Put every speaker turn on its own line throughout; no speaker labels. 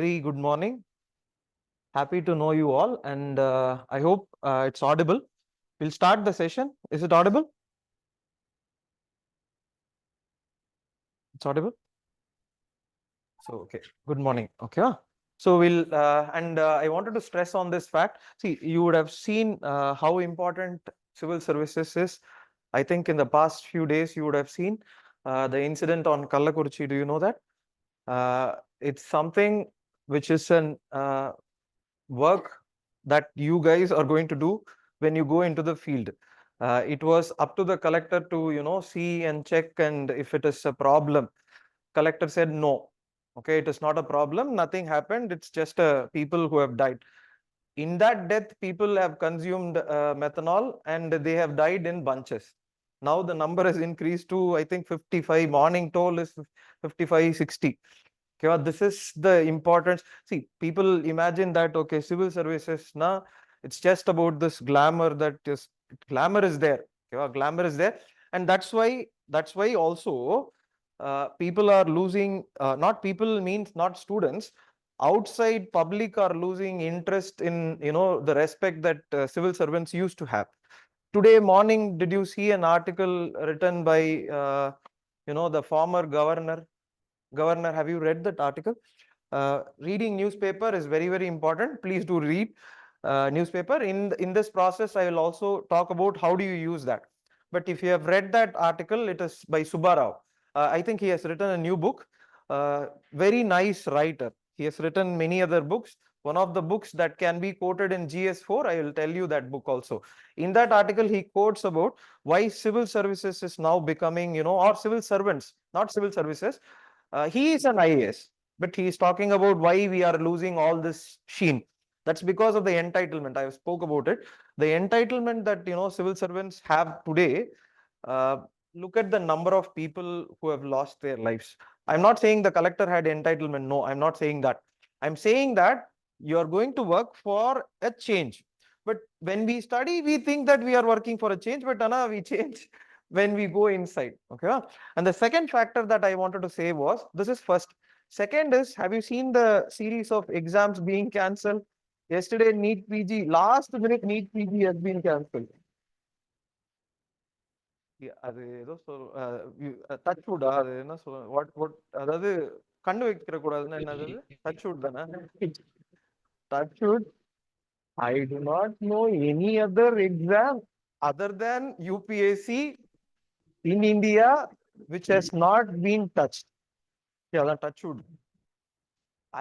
very good morning. Happy to know you all, and I hope it's audible. We'll start the session. Is it audible? It's audible. So, okay. Good morning. Okay. So we'll I wanted to stress on this fact. See, you would have seen how important civil services is. I think in the past few days you would have seen the incident on Kallakurichi. Do you know that? It's something which is an work that you guys are going to do when you go into the field. It was up to the collector to see and check, and if it is a problem, collector said no. Okay, it is not a problem, nothing happened, it's just people who have died. In that death, people have consumed methanol and they have died in bunches. Now the number has increased to, I think, 55. Morning toll is 55, 60. Okay, this is the importance. See, people imagine that, okay, civil services, na, it's just about this glamour glamour is there. Okay, glamour is there. And that's why also people are losing, not people means not students, outside public are losing interest in, the respect that civil servants used to have. Today morning, did you see an article written by, the former governor? Have you read that article? Reading newspaper is very, very important. Please do read newspaper. In this process, I will also talk about how do you use that. But if you have read that article, it is by Subbarao. I think he has written a new book. Very nice writer. He has written many other books. One of the books that can be quoted in GS4, I will tell you that book also. In that article, he quotes about why civil services is now becoming, or civil servants, not civil services. He is an IAS, but he is talking about why we are losing all this sheen. That's because of the entitlement. I spoke about it. The entitlement that civil servants have today. Uh, Look at the number of people who have lost their lives. I'm not saying the collector had entitlement. No, I'm not saying that. I'm saying that you are going to work for a change. But when we study, we think that we are working for a change, but Anna, we change when we go inside. Okay. And the second factor that I wanted to say was, this is first. Second is, have you seen the series of exams being cancelled? Yesterday, NEET PG, last minute NEET PG has been cancelled. அது ஏதோ touch wood அது என்ன சொல்ல what அதாவது கண்ணு வைக்கிற கூடாதுன்னா என்னது touch wood தானே touch wood I do not know any other exam other than UPSC in India which has not been touched. Yeah, that touch wood.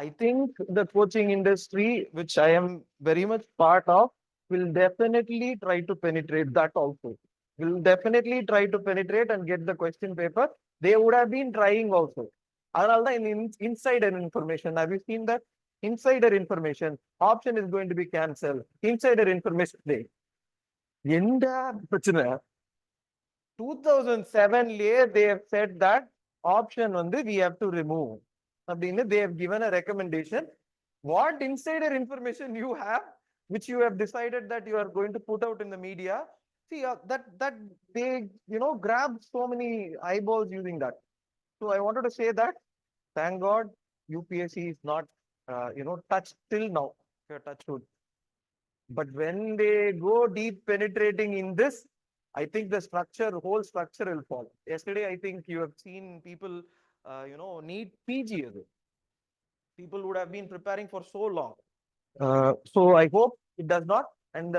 I think the coaching industry, which I am very much part of, will definitely try to penetrate that also. Will definitely try to penetrate and get the question paper. They would have been trying also. In insider information, have you seen that? Insider information option is going to be cancelled. Insider information day. Enda prachana 2007 they have said that option we have to remove. They have given a recommendation. What insider information you have, which you have decided that you are going to put out in the media? See, that they grab so many eyeballs using that. So I wanted to say that thank God UPSC is not touched till now. Touched wood. But when they go deep penetrating in this, I think the whole structure will fall. Yesterday, I think you have seen people, need PG. People would have been preparing for so long. So I hope it does not. And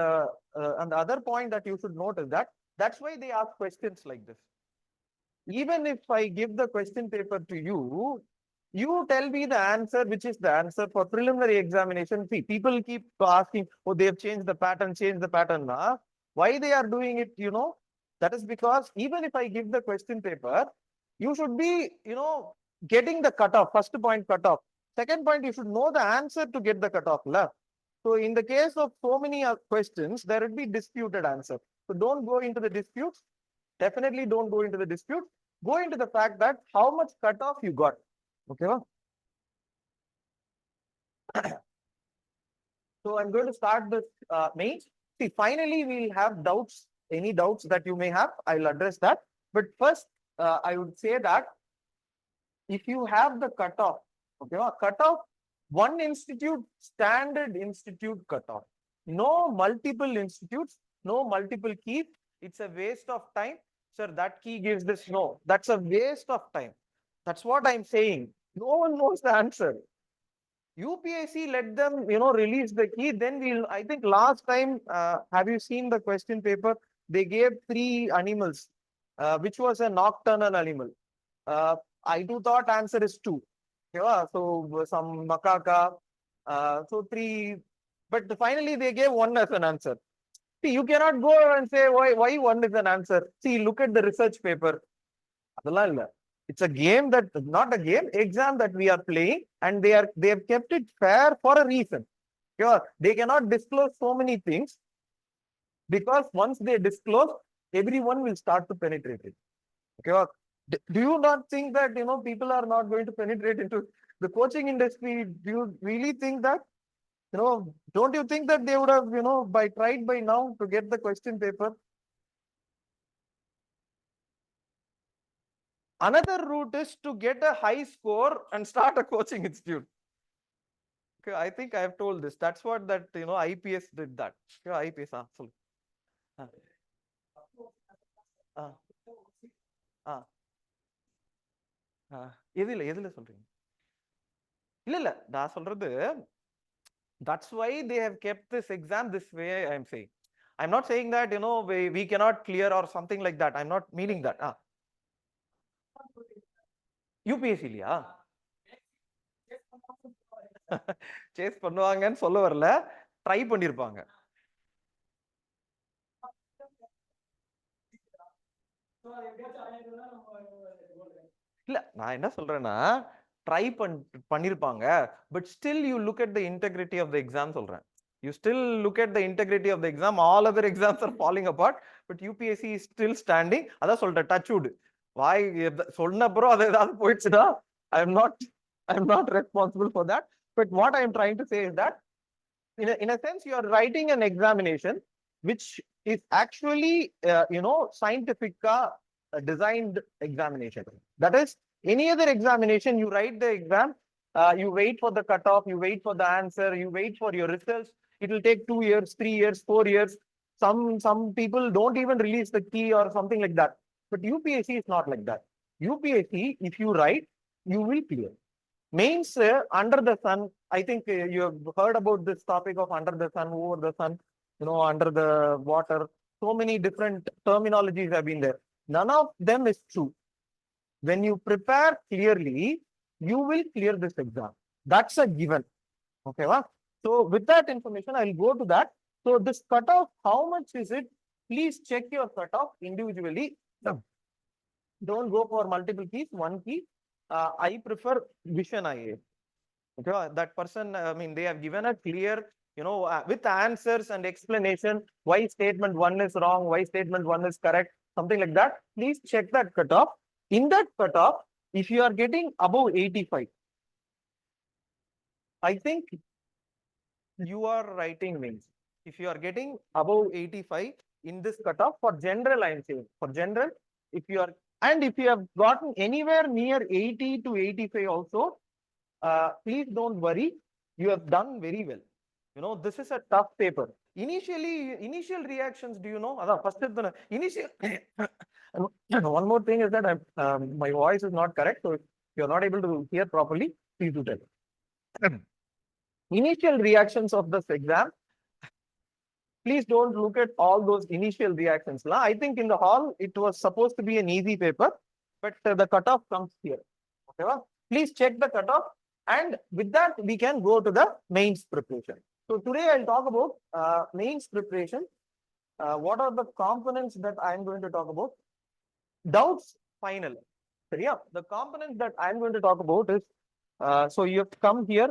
the other point that you should note is that that's why they ask questions like this. Even if I give the question paper to you, you tell me the answer, which is the answer for preliminary examination. See, people keep asking, oh, they have changed the pattern. Why they are doing it, that is because even if I give the question paper, you should be, getting the cutoff, first point cutoff. Second point, you should know the answer to get the cutoff. So in the case of so many questions, there would be disputed answer. So don't go into the disputes. Definitely don't go into the dispute. Go into the fact that how much cutoff you got. Okay. So I'm going to start this mains. See, finally, we'll have doubts. Any doubts that you may have, I'll address that. But first, I would say that if you have the cutoff, okay, cutoff One institute, standard institute cutoff. No multiple institutes, no multiple keys. It's a waste of time. Sir, that key gives this. No, that's a waste of time. That's what I'm saying. No one knows the answer. UPSC let them, release the key. Then we'll, I think last time, have you seen the question paper? They gave 3 animals, which was a nocturnal animal. Uh, I too thought answer is 2. Yeah, so some macaca, so 3, but finally they gave 1 as an answer. See, you cannot go and say why 1 is an answer. See, look at the research paper. It's a game that, not a game, exam that we are playing, and they have kept it fair for a reason. Sure, they cannot disclose so many things, because once they disclose, everyone will start to penetrate it. Okay, do you not think that people are not going to penetrate into the coaching industry? Do you really think that? Don't you think that they would have tried by now to get the question paper? Another route is to get a high score and start a coaching institute. Okay, I think I have told this. That's what that IPS did that. Okay, IPS full. எதுல சொல்றீங்க? இல்ல நான் சொல்றது, that's why they have kept this exam this way. I'm saying, I'm not saying that we cannot clear or something like that. I'm not meaning that. UPSC இல்லையா? Chase பண்ணுவாங்கன்னு சொல்ல வரல, try பண்ணிருப்பாங்க. இல்ல நான் என்ன சொல்றேன்னா, ட்ரை பண்ணிருப்பாங்க, but still you look at the integrity of the exam சொல்றேன். You still look at the integrity of the exam. All other exams are falling apart, but UPSC is still standing. அதான் சொல்றேன், touch wood. வாய் சொன்ன அப்புறம் அது ஏதாவது போயிடுச்சுன்னா, I'm not responsible for that. But what I am trying to say is that, in a sense, you are writing an examination which is actually scientific designed examination. That is, any other examination, you write the exam, you wait for the cutoff, you wait for the answer, you wait for your results. It will take 2 years, 3 years, 4 years. Some people don't even release the key or something like that. But UPSC is not like that. UPSC, if you write, you will clear. Mains, under the sun, I think you have heard about this topic of under the sun, over the sun, under the water. So many different terminologies have been there. None of them is true. When you prepare clearly, you will clear this exam. That's a given. Okay, wow? So with that information, I'll go to that. So this cutoff, how much is it? Please check your cutoff individually. Don't go for multiple keys, 1 key. I prefer Vision IA. Okay, that person, I mean, they have given a clear, with answers and explanation, why statement 1 is wrong, why statement 1 is correct, something like that. Please check that cutoff. In that cutoff, if you are getting above 85, I think you are writing mains. If you are getting above 85 in this cutoff, for general, I am saying, for general, if you are, and if you have gotten anywhere near 80 to 85 also, please don't worry, you have done very well. This is a tough paper. Initial reactions, do you know? First initial. One more thing is that my voice is not correct, so if you're not able to hear properly, please do tell. Initial reactions of this exam, please don't look at all those initial reactions. I think in the hall, it was supposed to be an easy paper, but the cutoff comes here. Okay, well, please check the cutoff, and with that, we can go to the mains preparation. So today I'll talk about mains preparation. What are the components that I'm going to talk about? Doubts, final. So yeah, the components that I'm going to talk about is, so you have come here.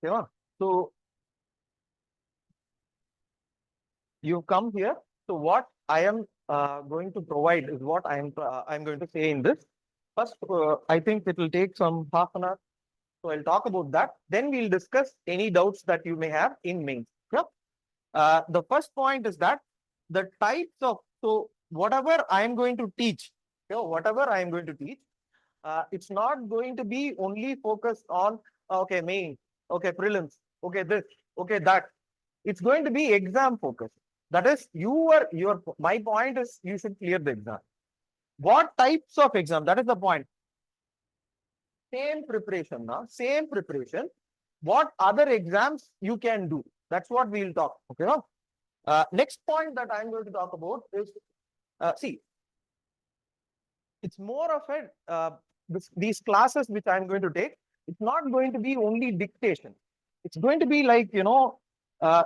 Okay, so you come here. So what I am going to provide is what I'm going to say in this. First, I think it will take some half an hour. So I'll talk about that. Then we'll discuss any doubts that you may have in mains. Yeah. The first point is that the types of, so whatever I am going to teach, whatever I am going to teach, it's not going to be only focused on, okay, main, okay, prelims, okay, this, okay, that. It's going to be exam focused. That is, my point is you should clear the exam. What types of exam? That is the point. Same preparation, now, same preparation. What other exams you can do? That's what we'll talk. Okay. Next point that I'm going to talk about is, see, it's more of a these classes which I'm going to take. It's not going to be only dictation. It's going to be like,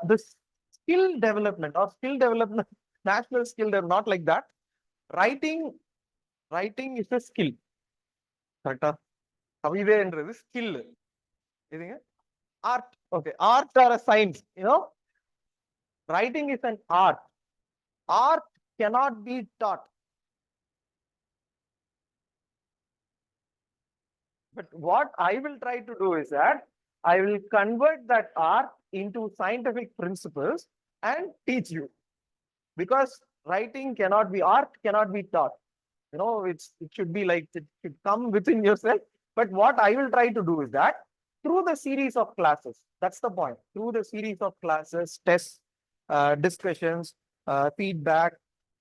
this skill development or skill development, national skill development, not like that. Writing is a skill. Correct? Kavive skill. Art. Okay. Art or a science. Writing is an art. Art cannot be taught. But what I will try to do is that I will convert that art into scientific principles and teach you. Because writing cannot be, art cannot be taught. It should be like, it should come within yourself. But what I will try to do is that through the series of classes, that's the point, through the series of classes, tests, discussions, feedback,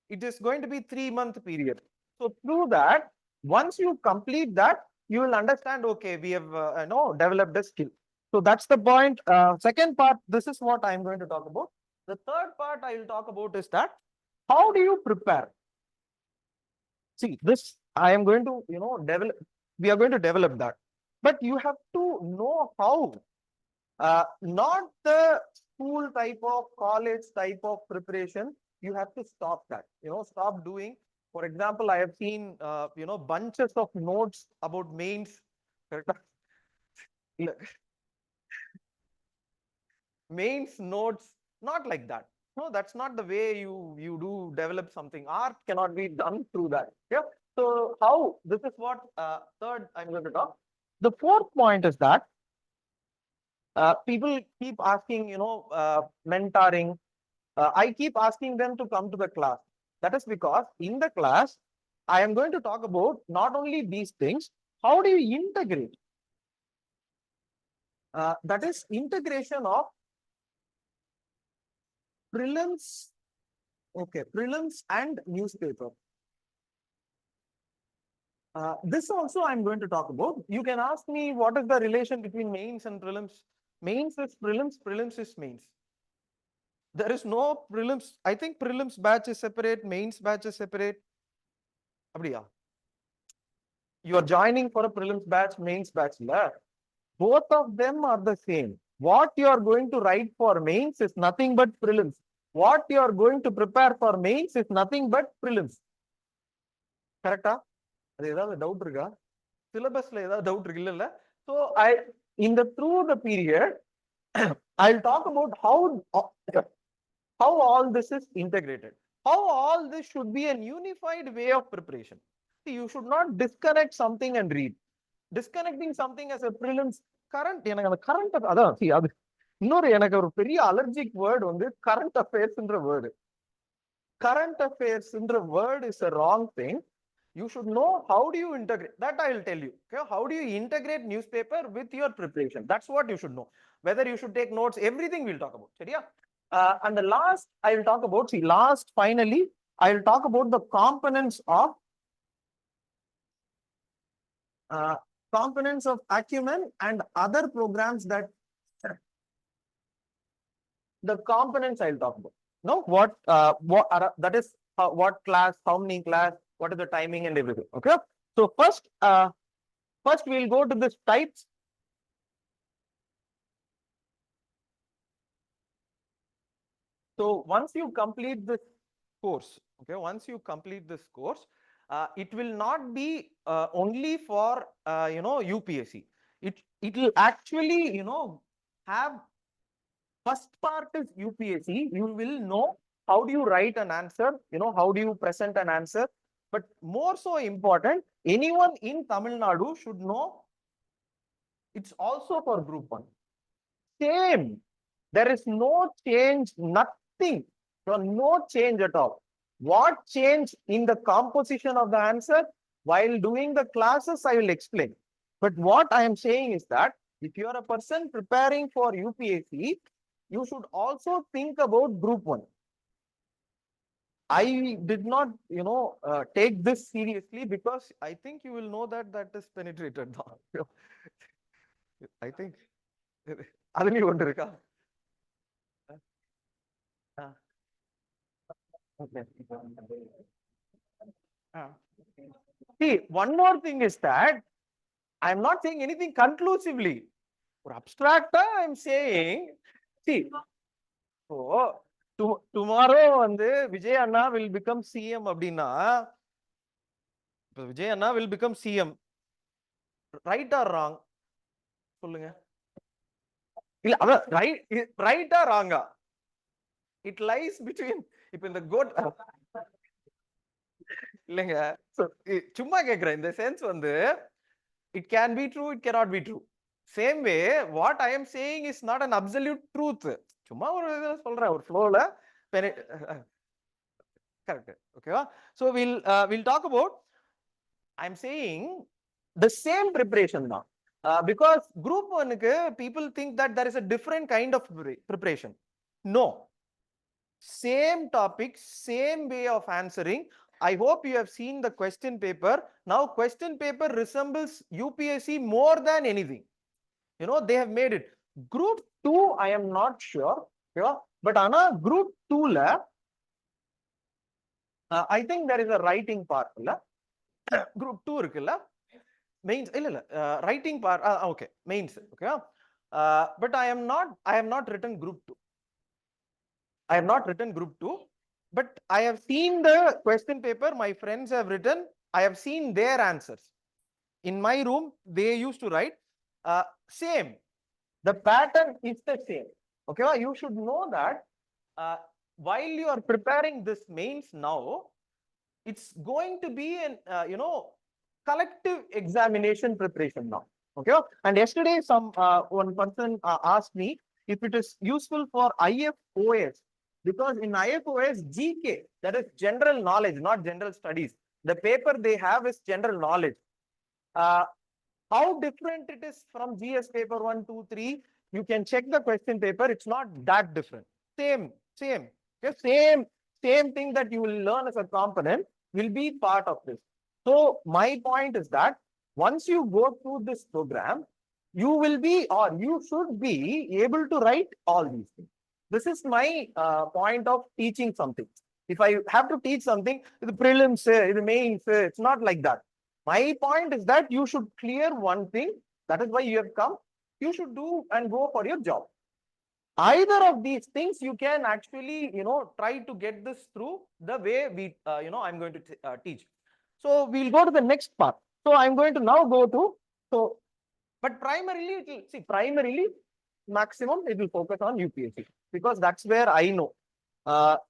it is going to be 3-month period. So through that, once you complete that, you will understand, okay, we have developed a skill. So that's the point. Second part, this is what I'm going to talk about. The third part I will talk about is that, how do you prepare? See, this I am going to, develop. We are going to develop that. But you have to know how. Not the school type of, college type of preparation. You have to stop that. Stop doing. For example, I have seen, bunches of notes about mains. Mains notes, not like that. No, that's not the way you do develop something. Art cannot be done through that. Yeah. So how? This is what third I'm going to talk. The fourth point is that people keep asking, mentoring. I keep asking them to come to the class. That is because in the class, I am going to talk about not only these things, how do you integrate? That is integration of prelims, okay, prelims and newspaper. This also I'm going to talk about. You can ask me what is the relation between mains and prelims. Mains is prelims, prelims is mains. There is no prelims. I think prelims batch is separate, mains batch is separate. Abdiya. You are joining for a prelims batch, mains batch. Both of them are the same. What you are going to write for mains is nothing but prelims. What you are going to prepare for mains is nothing but prelims. Correct? அது ஏதாவது doubt இருக்கா? சிலபஸ்ல ஏதாவது doubt இருக்கு இல்ல? So through the period, I'll talk about how all this is integrated. How all this should be an unified way of preparation. See, you should not disconnect something and read. Disconnecting something as a prelims current, எனக்கு அந்த current அதான் see அது இன்னொரு எனக்கு ஒரு பெரிய allergic word வந்து current affairsன்ற வேர்டு. Current affairsன்ற word is a wrong thing. You should know how do you integrate. That I will tell you. Okay? How do you integrate newspaper with your preparation? That's what you should know. Whether you should take notes, everything we'll talk about. And the last I will talk about, finally, I will talk about the components of ACUMEN and other programs that the components I'll talk about. No, what that is what class, how many class, what is the timing and everything. Okay. So first we'll go to this types. So once you complete this course, okay, it will not be only for UPSC. It will actually have, first part is UPSC. You will know how do you write an answer, how do you present an answer. But more so important, anyone in Tamil Nadu should know it's also for group 1. Same. There is no change, nothing. So no change at all. What changed in the composition of the answer? While doing the classes, I will explain. But what I am saying is that if you are a person preparing for UPSC, you should also think about group 1. I did not, take this seriously because I think you will know that that is penetrated now. I think. Adani Wonderika. Okay. See, one more thing is that I am not saying anything conclusively. For abstract, I am saying, see, so tomorrow Vijay Anna will become CM abdina. Vijay Anna will become CM. Right or wrong? சொல்லுங்க. இல்ல அத right or wrong? It lies between இப்ப இந்த goat இல்லங்க சும்மா கேக்குறேன் இந்த sense it can be true, it cannot be true. Same way, what I am saying is not an absolute truth. சும்மா ஒரு சொல்றேன் ஒரு flowல correct. Okay. So we'll talk about, I'm saying the same preparation now. Because group 1 people think that there is a different kind of preparation. No. Same topic, same way of answering. I hope you have seen the question paper. Now question paper resembles UPSC more than anything. They have made it. Group 2, I am not sure. But Anna, group 2 la, I think there is a writing part. Group 2 இருக்குல்ல mains இல்ல writing part okay mains okay but I have not written group 2. I have not written group 2, but I have seen the question paper my friends have written. I have seen their answers in my room. They used to write same, the pattern is the same. Okay, you should know that while you are preparing this mains now, it's going to be an collective examination preparation now. Okay, and yesterday one person asked me if it is useful for IFOS, because in IFOS GK, that is general knowledge, not general studies. The paper they have is general knowledge. How different it is from GS paper 1, 2, 3, you can check the question paper. It's not that different. Same. Okay, same thing that you will learn as a component will be part of this. So my point is that once you go through this program, you will be, or you should be able to write all these things. This is my point of teaching something. If I have to teach something, the prelims, the mains, it's not like that. My point is that you should clear one thing. That is why you have come. You should do and go for your job. Either of these things you can actually try to get this through the way we I'm going to teach. So we'll go to the next part. So I'm going to now go to, but primarily maximum it will focus on UPSC, because that's where I know.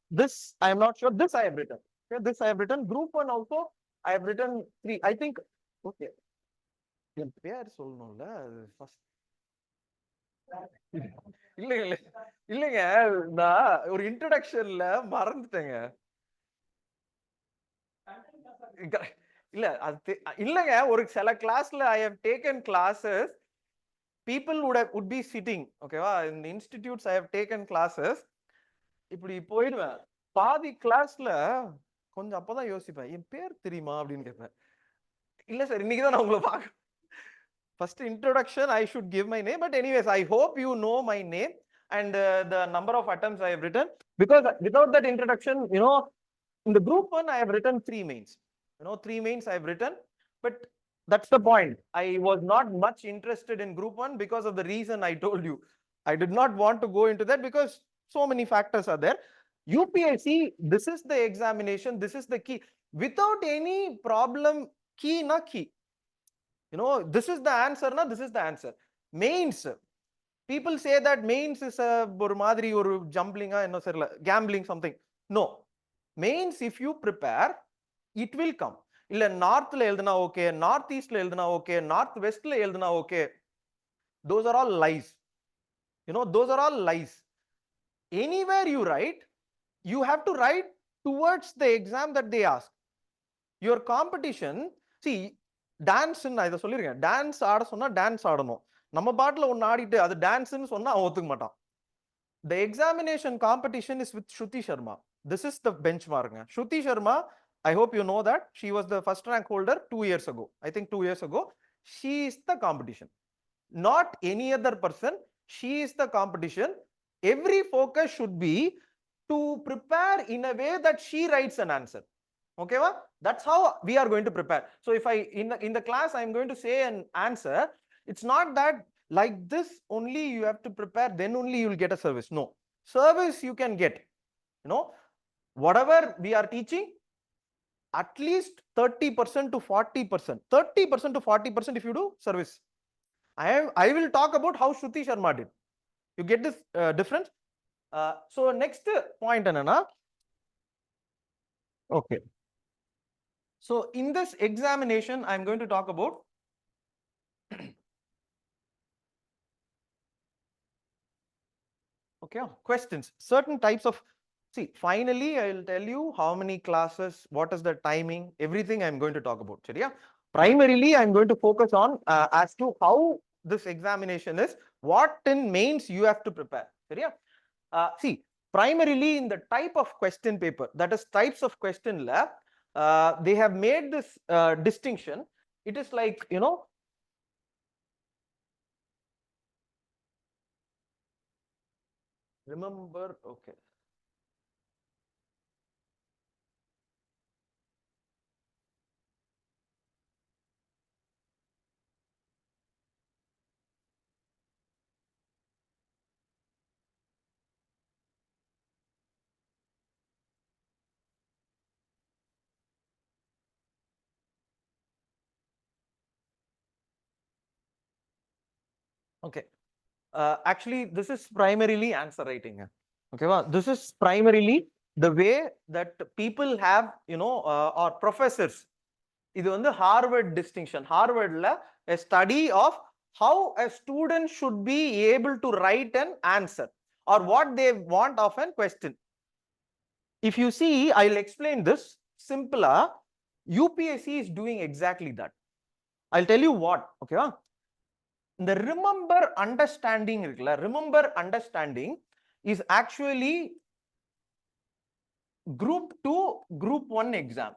This I am not sure. This I have written. Okay, this I have written. Group 1 also I have written 3. I think okay. First. இல்லைங்க நான் ஒரு இன்ட்ரோடக்ஷன்ல மறந்துட்டேங்க. இல்ல அது இல்லைங்க, ஒரு சில கிளாஸ்ல I have taken classes, people would be sitting, ஓகேவா, in the institutes I have taken classes. இப்படி போயிடுவேன் பாதி கிளாஸ்ல, கொஞ்சம் அப்பதான் யோசிப்பேன் என் பேர் தெரியுமா அப்படின்னு கேட்பேன். இல்ல சார் இன்னைக்கு தான் நான் உங்களை பார்க்க, first introduction I should give my name, but anyways I hope you know my name and the number of attempts I have written, because without that introduction, in the group 1 I have written 3 mains. 3 mains I have written, but that's the point. I was not much interested in group 1 because of the reason I told you. I did not want to go into that because so many factors are there. UPSC, this is the examination, this is the key. Without any problem, key na key. This is the answer, na this is the answer. Mains, people say that mains is a ஒரு மாதிரி ஒரு ஜம்பிளிங்கா என்ன தெரியல, gambling something. No, mains if you prepare it will come. இல்ல நார்த்ல எழுதுனா okay, north ஈஸ்ட்ல எழுதுனா okay, north வெஸ்ட்ல எழுதுனா okay, those are all lies. Those are all lies. Anywhere you write, you have to write towards the exam that they ask. Your competition, see, dance நான் இதை சொல்லிருக்கேன், dance ஆட சொன்னா dance ஆடணும், நம்ம பாட்டுல ஒன்னு ஆடிட்டு அது டான்ஸ்னு சொன்னா அவன் ஒத்துக்க மாட்டான். The examination competition is with Shruti Sharma. This is the benchmark. Shruti Sharma, I hope you know that she was the first rank holder 2 years ago. I think 2 years ago. She is the competition, not any other person. She is the competition. Every focus should be to prepare in a way that she writes an answer. Okay, va? That's how we are going to prepare. So if I in the class I am going to say an answer, it's not that like this only you have to prepare, then only you will get a service. No, service you can get, you know, whatever we are teaching, at least 30% to 40%, 30% to 40% if you do service. I will talk about how Shruti Sharma did. You get this difference? So next point anana. Okay, so in this examination I am going to talk about okay, questions, certain types of, see, finally I will tell you how many classes, what is the timing, everything I am going to talk about. Seriya? Primarily I am going to focus on as to how this examination is, what in mains you have to prepare. Seriya? See, primarily in the type of question paper, that is types of question lab, they have made this distinction. It is like, you know, remember, okay, okay. Actually, this is primarily answer writing. Okay, well, this is primarily the way that people have, you know, or professors. இது வந்து Harvard distinction. Harvardல a study of how a student should be able to write an answer or what they want of a question. If you see, I'll explain this simpler. UPSC is doing exactly that. I'll tell you what. Okay, the remember understanding, remember understanding is actually group 2 group 1 exam.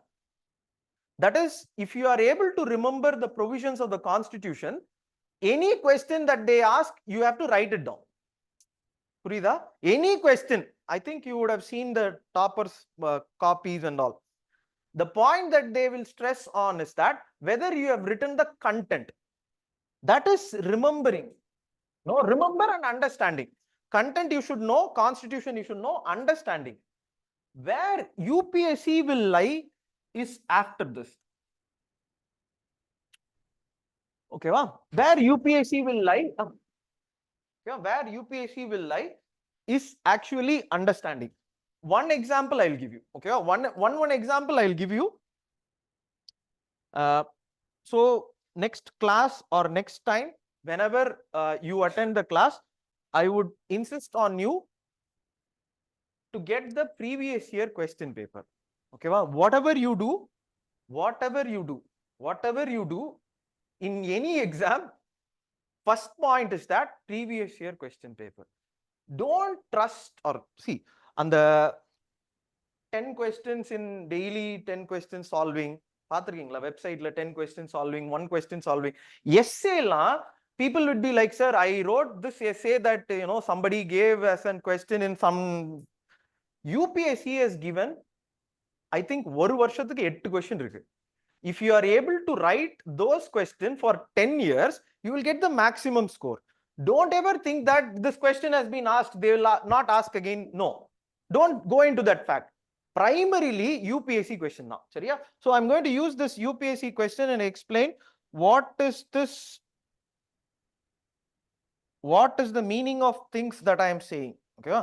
That is, if you are able to remember the provisions of the constitution, any question that they ask, you have to write it down. Purida? Any question, I think you would have seen the toppers copies and all. The point that they will stress on is that whether you have written the content, that is remembering. No, remember and understanding. Content you should know, constitution you should know, understanding. Where UPSC will lie is after this. Okay, wow. Where UPSC will lie, where UPSC will lie is actually understanding. One example I'll give you. Okay, one example I'll give you. So next class or next time, whenever you attend the class, I would insist on you to get the previous year question paper. Okay, well, whatever you do in any exam, first point is that previous year question paper. Don't trust or see on the 10 questions in daily 10 questions solving. Pathirkingla website la 10 questions solving, 1 question solving. Essay la, people would be like, sir, I wrote this essay that, you know, somebody gave as a question in some. UPSC has given, I think, ஒரு வருஷத்துக்கு 8 question இருக்கு. If you are able to write those questions for 10 years, you will get the maximum score. Don't ever think that this question has been asked, they will not ask again. No, don't go into that fact. Primarily UPSC question now. Seriya? So I'm going to use this UPSC question and explain what is this, what is the meaning of things that I am saying. Okay.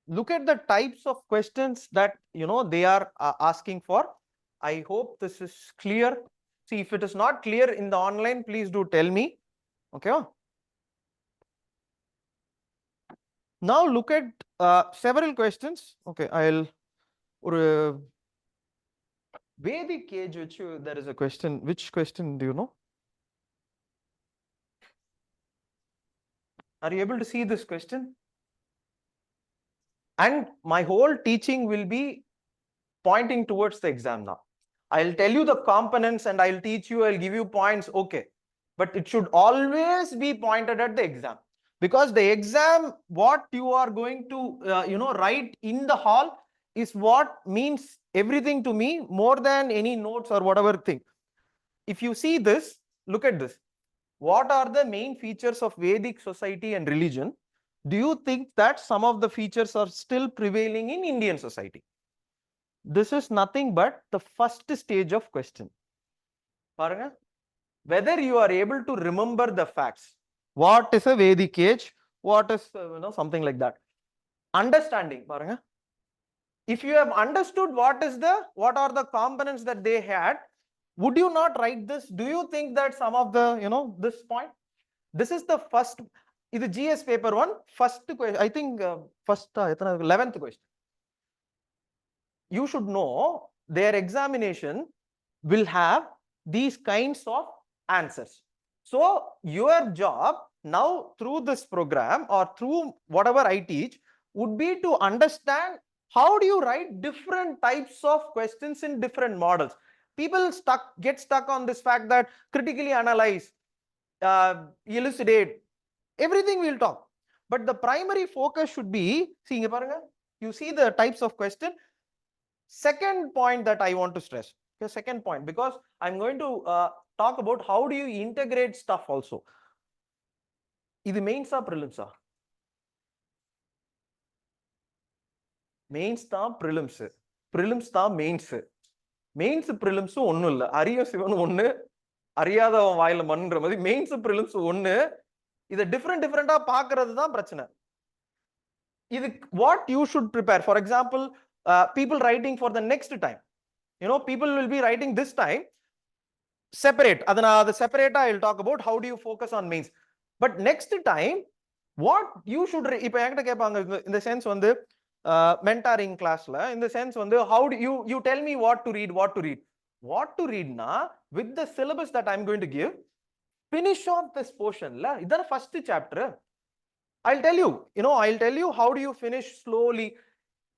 Look at the types of questions that, you know, they are asking for. I hope this is clear. See, if it is not clear in the online, please do tell me. Okay. Now look at several questions. Okay, I'll Vedic age, which there is a question. Which question do you know? Are you able to see this question? And my whole teaching will be pointing towards the exam now. I'll tell you the components and I'll teach you, I'll give you points, okay. But it should always be pointed at the exam. Because the exam, what you are going to, write in the hall is what means everything to me more than any notes or whatever thing. If you see this, look at this. What are the main features of Vedic society and religion? Do you think that some of the features are still prevailing in Indian society? This is nothing but the first stage of question. Whether you are able to remember the facts. What is a Vedic age? What is something like that? Understanding. If you have understood what are the components that they had, would you not write this? Do you think that some of the this point? This is the first. This is GS paper 1 first question. I think first 11th question. You should know their examination will have these kinds of answers. So your job now through this program or through whatever I teach would be to understand how do you write different types of questions in different models. People get stuck on this fact that critically analyze, elucidate, everything we'll talk. But the primary focus should be, you see the types of question. Second point that I want to stress, the second point, because I'm going to talk about how do you integrate stuff also. Is it mains or prelims? Mains tha prelims. Prelims tha mains. Mains prelims onnu illa. Ariya sivan onnu. Ariyada vaayila manndra madi mains prelims onnu. Idu different ah paakradhu dhaan prachana. Idu what you should prepare. For example, people writing for the next time. People will be writing this time separate. The separate I'll talk about how do you focus on mains. But next time, what you should in the sense on the mentoring class, in the sense on the how do you tell me what to read. What to read na with the syllabus that I'm going to give, finish off this portion. Is the first chapter. I'll tell you how do you finish slowly.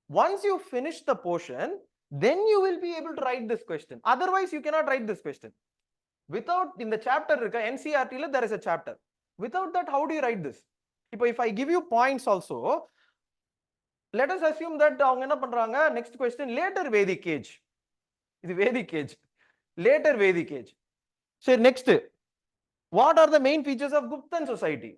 Once you finish the portion, then you will be able to write this question. Otherwise, you cannot write this question. Without in the chapter NCERT there is a chapter. Without that, how do you write this? If I give you points also, let us assume that next question later Vedic age. This Vedic age. Later Vedic age. So next, what are the main features of Guptan society?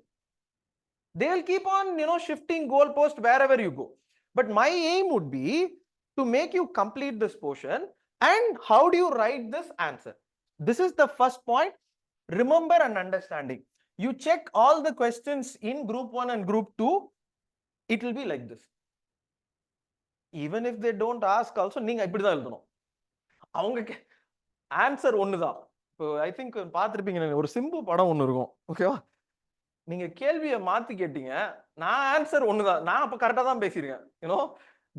They will keep on shifting goalpost wherever you go. But my aim would be to make you complete this portion. And how do you write this answer? This is the first point. Remember and understanding. You check all the questions in group 1 and group 2. It will be like this. Even if they don't ask also, நீங்க இப்படி தான் எழுதணும். அவங்க answer ஒண்ணுதான். இப்போ I think பார்த்திருப்பீங்க, ஒரு சிம்பு படம் ஒண்ணு இருக்கும். ஓகேவா? நீங்க கேள்வியை மாத்தி கேட்டீங்க, நான் ஆன்சர் ஒண்ணுதான். நான் அப்ப கரெக்டா தான் பேசியிருக்கேன்.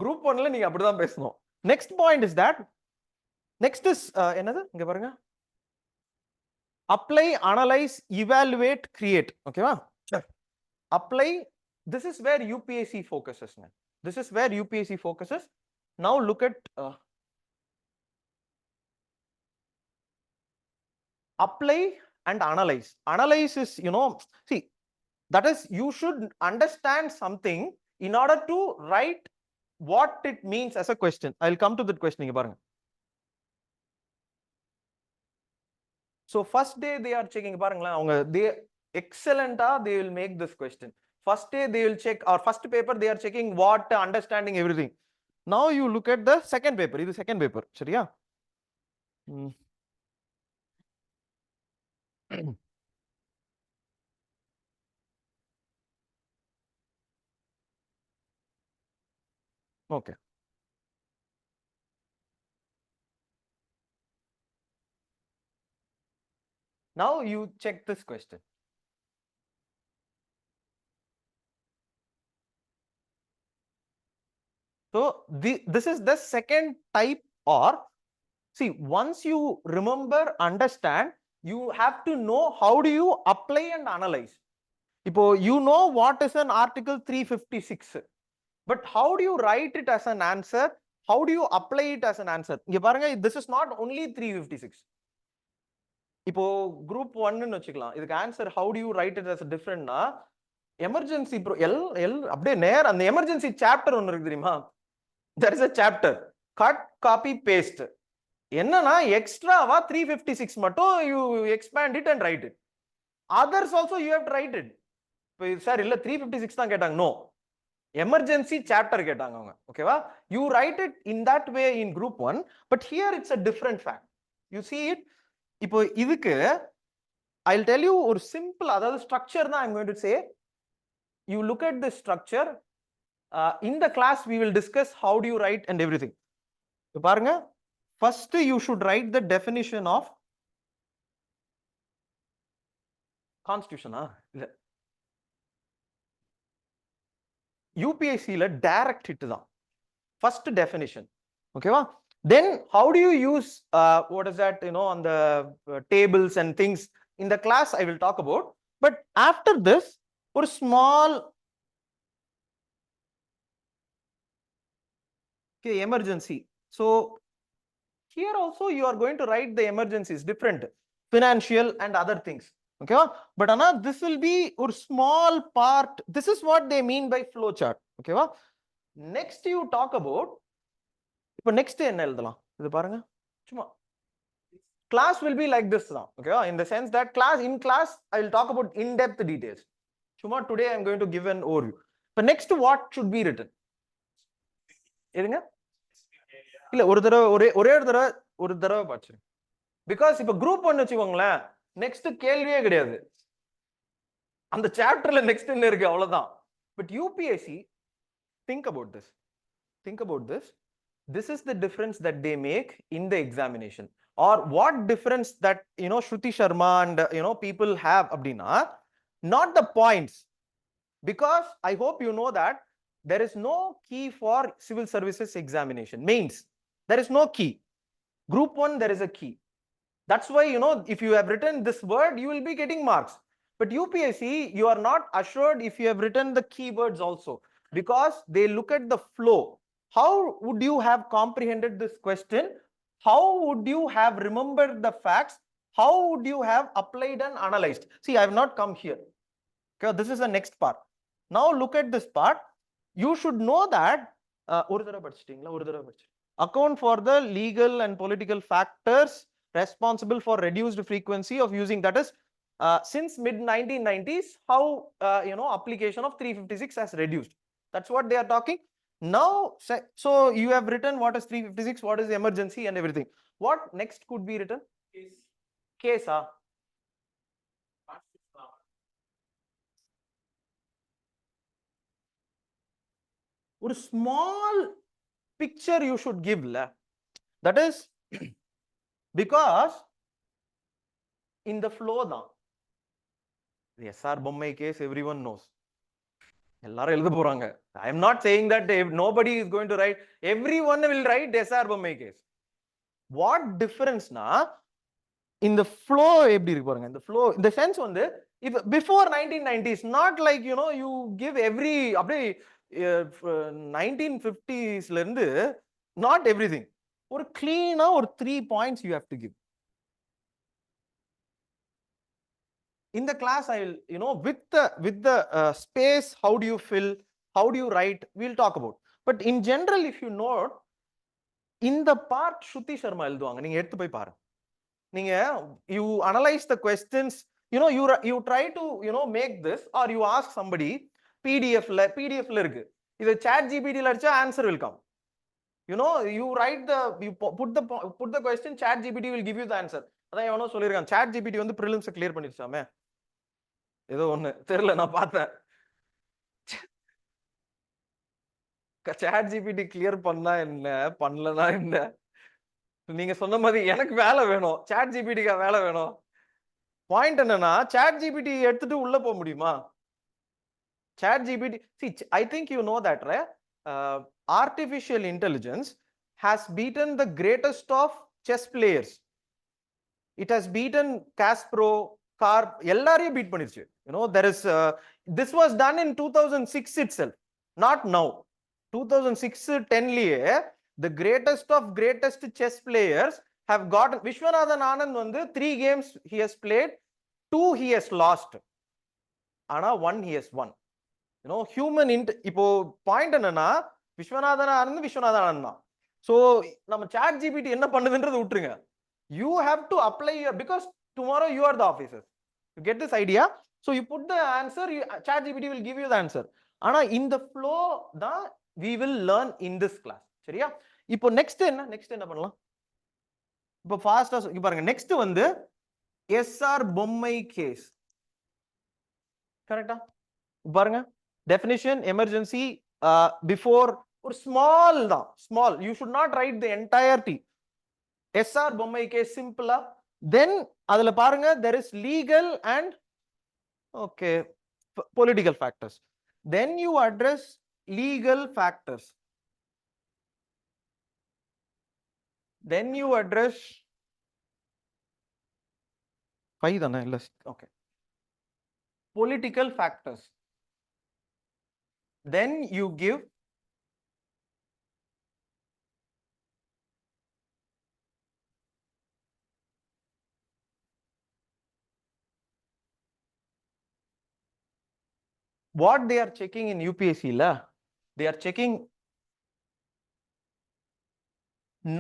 குரூப் 1ல நீங்க அப்படிதான் பேசணும். Next point is that. Next is என்னது? இங்க பாருங்க. Apply, analyze, evaluate, create. Okay, apply. This is where UPSC focuses. This is where UPSC focuses. Now look at apply and analyze. Analyze is, see, that is you should understand something in order to write what it means as a question. I'll come to that question. So first day they are checking, they excellent, they will make this question. First day they will check, or first paper they are checking what understanding everything. Now you look at the second paper. This is second paper. சரியா? Okay. Now you check this question. So this is the second type. Or see, once you remember, understand, you have to know how do you apply and analyze. You know what is an article 356, but how do you write it as an answer? How do you apply it as an answer? This is not only 356. Group 1 ன்னு வச்சுக்கலாம். இதுக்கு answer how do you write it as a differentனா emergency அப்படியே நேர் அந்த emergency chapter ஒன்னு இருக்கு தெரியுமா? There is a chapter cut copy paste. என்னன்னா எக்ஸ்ட்ராவா 356 மட்டும் you expand it and write it. Others also you have to write it. Sir இல்ல 356 தான் கேட்டாங்க. நோ, எமர்ஜென்சி சாப்டர் கேட்டாங்க அவங்க. ஓகேவா? You write it in that way in group 1, but here it's a different fact. You see it. இதுக்கு I'll tell you ஒரு simple, அதாவது structure தான் I'm going to say. You look at this structure. In the class we will discuss how do you write and everything. பாருங்க, first you should write the definition of constitution. இல்ல UPSC ல direct hit தான் first definition. ஓகேவா? Then how do you use what is that, on the tables and things in the class I will talk about. But after this, ஒரு small emergency. So here also you are going to write the emergencies, different financial and other things. Okay, but this will be a small part. This is what they mean by flow chart. Okay, next you talk about next என்ன எழுதலாம்? இது பாருங்க, சும்மா class will be like this தான். Okay, in the sense that in class I will talk about in depth details. சும்மா today I am going to give an overview. But next what should be written? எதுங்க? இல்ல ஒரு தடவை பாச்சு. Because group 1 வச்சுக்கோங்களேன், next கேள்வியே கிடையாது. அந்த சாப்டர்ல நெக்ஸ்ட் என்ன இருக்கு அவ்வளவுதான். But UPSC, think about this. This is the difference that they make in the examination. Or what difference that Shruti Sharma and people have abdina, not the points. Because I hope you know that there is no key for civil services examination mains. There is no key. Group 1 there is a key. That's why if you have written this word you will be getting marks. But UPSC you are not assured if you have written the keywords also, because they look at the flow. How would you have comprehended this question? How would you have remembered the facts? How would you have applied and analyzed? See, I have not come here. Okay, this is the next part. Now look at this part. You should know that account for the legal and political factors responsible for reduced frequency of using, that is since mid 1990s how application of 356 has reduced. That's what they are talking. Now so you have written what is 356, what is emergency and everything. What next could be written? Case. A small picture you should give, that is because in the flow the SR Bommai case everyone knows. I am not saying that if nobody is going to write, everyone will write SR Bommai case. What difference in the flow in the flow, in the sense if before 1990s, not like you give every 1950s la irundhu, not everything. Or clean or 3 points you have to give. In the class I will with the space, how do you fill, how do you write, we'll talk about. But in general if you note, in the part Shruti Sharma எழுதுவாங்க, நீங்க எடுத்து போய் பாருங்க. நீங்க you analyze the questions, you try to make this, or you ask somebody PDF ல இருக்கு, இது ChatGPT ல அடிச்சா answer will come. You write you put the question, ChatGPT will give you the answer. அதான் எவனோ சொல்லிருக்கான், ChatGPT prelims clear பண்ணிருச்சாமே, ஏதோ ஒண்ணு தெரியல, நான் பார்த்தேன். ChatGPT கிளியர் பண்ணா என்ன, பண்ணலனா என்ன? நீங்க சொன்ன மாதிரி எனக்கு வேலை வேணும், ChatGPT வேலை வேணும். பாயிண்ட் என்னன்னா சாட் ஜிபிடி எடுத்துட்டு உள்ள போக முடியுமா? Chat GPT, see, I think you know that, right? Artificial intelligence has beaten the greatest of chess players. It has beaten Caspro, Carp, எல்லாரையும் beat பண்ணிருச்சு. You know, there is, this was done in 2006 itself, not now. 2006-10 liye, the greatest of greatest chess players have gotten, Vishwanathan Anand வந்து 3 games he has played, 2 he has lost. ஆனா 1 he has won. You know, human இப்போ point என்னன்னா விஸ்வநாதன் ஆனந்த் தான். So நம்ம chat GPT என்ன பண்ணுதுன்றது விட்டுருங்க. You have to apply because tomorrow you are the officer. You get this idea. So you put the answer, chat GPT will give you the answer. ஆனா இந்த flow தான் we will learn in this class. சரியா? இப்போ next என்ன பண்ணலாம்? இப்போ ஃபாஸ்டா பாருங்க. நெக்ஸ்ட் வந்து எஸ்ஆர் பொம்மை கேஸ். கரெக்டா? பாருங்க, definition emergency before or small da small, you should not write the entirety. SR bommai case simple. Then adula parunga, there is legal and okay political factors. Then you address legal factors. Then you address 5 dana illa, okay, political factors. Then you give what they are checking in UPSC la, they are checking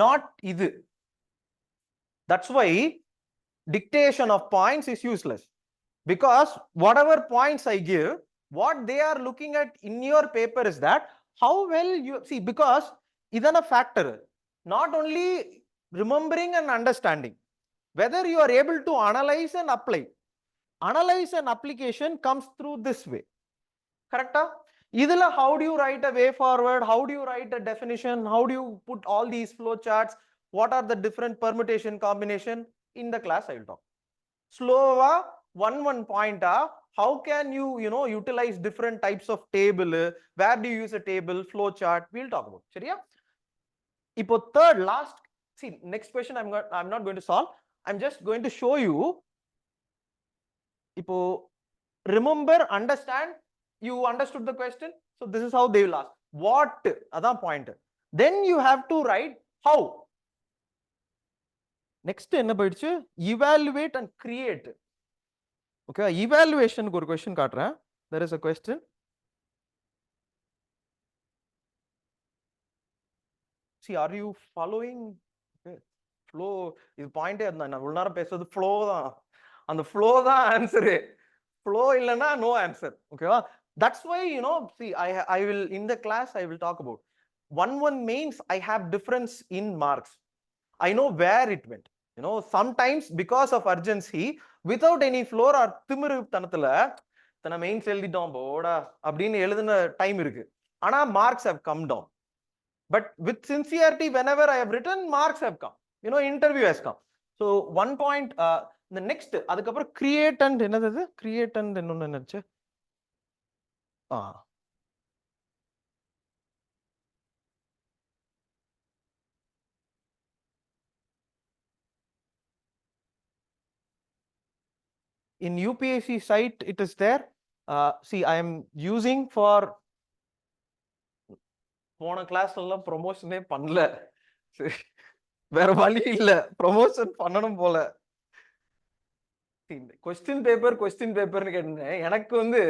not idu. That's why dictation of points is useless, because whatever points I give, what they are looking at in your paper is that how well you see, because idana factor, not only remembering and understanding, whether you are able to analyze and apply. Analyze and application comes through this way. Correct? Idhila, how do you write a way forward? How do you write a definition? How do you put all these flow charts? What are the different permutation combination? In the class I will talk. Slowa one point, how can you utilize different types of table, where do you use a table, flow chart, we'll talk about. Seriya? Ipo third last, see, next question I'm not going to solve, I'm just going to show you. Ipo remember, understand, you understood the question, so this is how they will ask. What adha point. Then you have to write how. Next enna poiduchu, evaluate and create. Okay, evaluation ku or question kaatren. There is a question. See, are you following? Okay. Flow is point na ivlo nera pesradhu flow da, and the flow da answer. Flow illana no answer. Okay, that's why, see, I will in the class I will talk about 1 mains. I have difference in marks. I know where it went. Sometimes because of urgency, without any floor or திமிரு தனத்துல தன mains எழுதிட்டோம் போடா அப்படின்னு எழுதுன time இருக்கு. ஆனா marks have come down. But with sincerity, whenever I have written, marks have come. Interview has come. So 1 point, the next, அதுக்கப்புறம் create and என்னது, create and என்னொன்னு நினைச்சு, in UPSC site it is there. See, I am using for போன கிளாஸ்ல எல்லாம் ப்ரொமோஷனே பண்ணல, வேற வழி இல்ல, ப்ரொமோஷன் பண்ணணும் போல. கொஸ்டின் பேப்பர்னு கேட்டேன். எனக்கு வந்து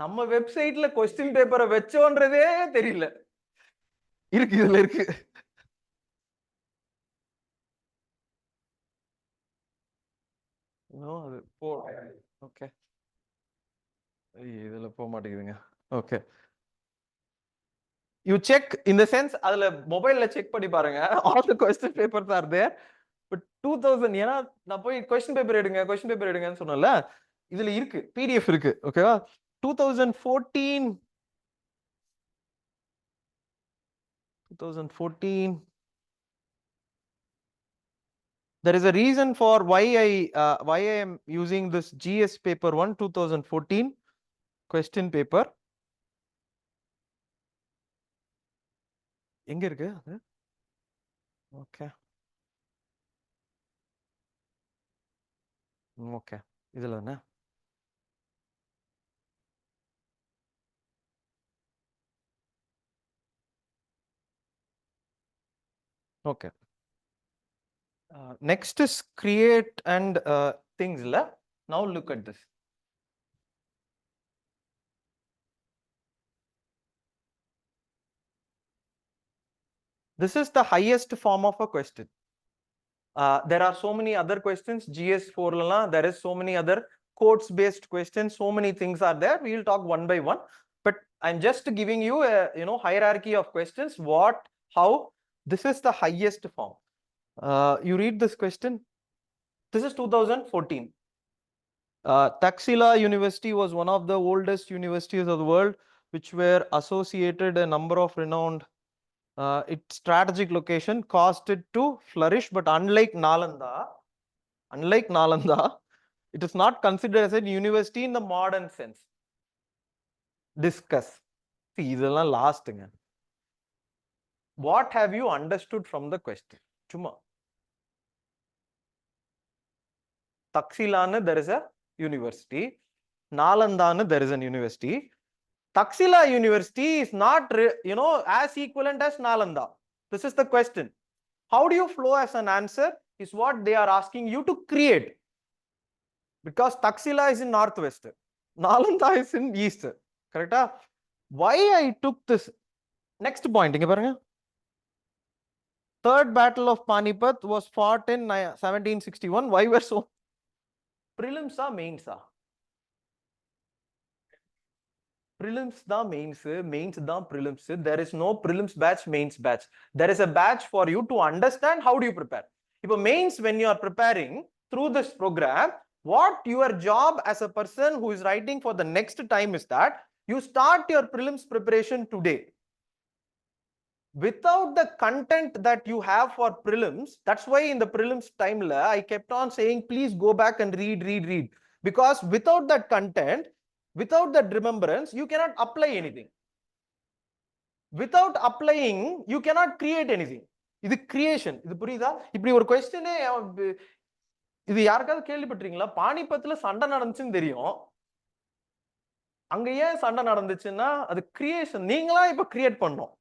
நம்ம வெப்சைட்ல கொஸ்டின் பேப்பரை வச்சோன்றதே தெரியல. இருக்கு, இதுல இருக்கு. ஓகே, இதுல போக மாட்டேங்குதுங்க. Okay, you check in the sense, அதுல மொபைல்ல செக் பண்ணி பாருங்க, all the question papers are there. But 2000, ஏன்னா நான் போய் கொஸ்டின் பேப்பர் எடுங்கன்னு சொன்னல, இதுல இருக்கு, PDF இருக்கு. ஓகேவா? 2014 2014 There is a reason for why I am using this GS paper 1 2014 question paper. எங்க இருக்கு அது? Okay. Okay. இதுல என்ன? Okay. Next is create and things. Now look at this. This is the highest form of a question. There are so many other questions. GS4 there is so many other quotes based questions. So many things are there. We will talk one by one. But I'm just giving you a hierarchy of questions. What, how? This is the highest form. You read this question. This is 2014. Taxila University was one of the oldest universities of the world, which were associated a number of renowned. Its strategic location caused it to flourish, but unlike Nalanda, it is not considered as a university in the modern sense. Discuss. See, this is the last thing. What have you understood from the question? Chuma. Taxila, there is a university. Nalanda, there is an university. Taxila University is not, as equivalent as Nalanda. This is the question. How do you flow as an answer is what they are asking you to create. Because Taxila is in northwest, Nalanda is in east. Correct? Why I took this? Next point. Third Battle of Panipat was fought in 1761. Why were so? Prelims are mains. Prelims da mains, mains da prelims. There is no prelims batch, mains batch. There is a batch for you to understand how do you prepare. If a mains, when you are preparing through this program, what your job as a person who is writing for the next time is that you start your prelims preparation today. Without the content that you have for prelims, that's why in the prelims time I kept on saying, please go back and read. Because without that content, without that remembrance, you cannot apply anything. Without applying, you cannot create anything. This is creation. This is a question. இது யாருக்காவது கேள்விப்பட்டிருக்கீங்களா? பானிபத்துல சண்டை நடந்துச்சுன்னு தெரியும். அங்க ஏன் சண்டை நடந்துச்சுன்னா அது கிரியேஷன். நீங்களா இப்ப கிரியேட் பண்ணணும்.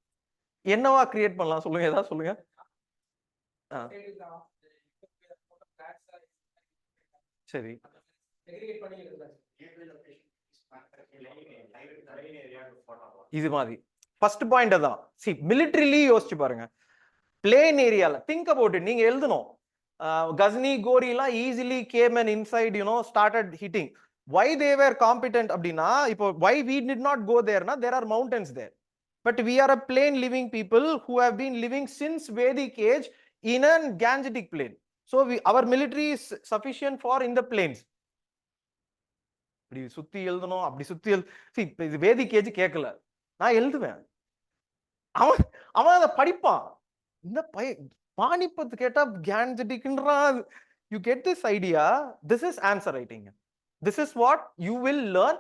என்னவா கிரியேட் பண்ணலாம் சொல்லுங்க, ஏதாவது சொல்லுங்க. சரி. இது மாதிரி ஃபர்ஸ்ட் பாயிண்ட் அதான். see militarily யோசிச்சு பாருங்க. plain ஏரியால think about it. நீங்க எழுதணும். Ghazni, Gori easily came and inside, started hitting. Why they were competent abdina? Why we did not go there? There are mountains there. But we are a plain living people who have been living since Vedic age in a Gangetic plain. So our military is sufficient for in the plains. இப்படி சுத்தி எழுதணும், அப்படி சுத்தி இது வேதிக் age கேட்கல, நான் எழுதுவேன். அவன் அதை படிப்பான். இந்த பானிபத் கேட்டா கேன்ஜெட்டிக்ன்றான். You get this idea. This is answer writing. This is what you will learn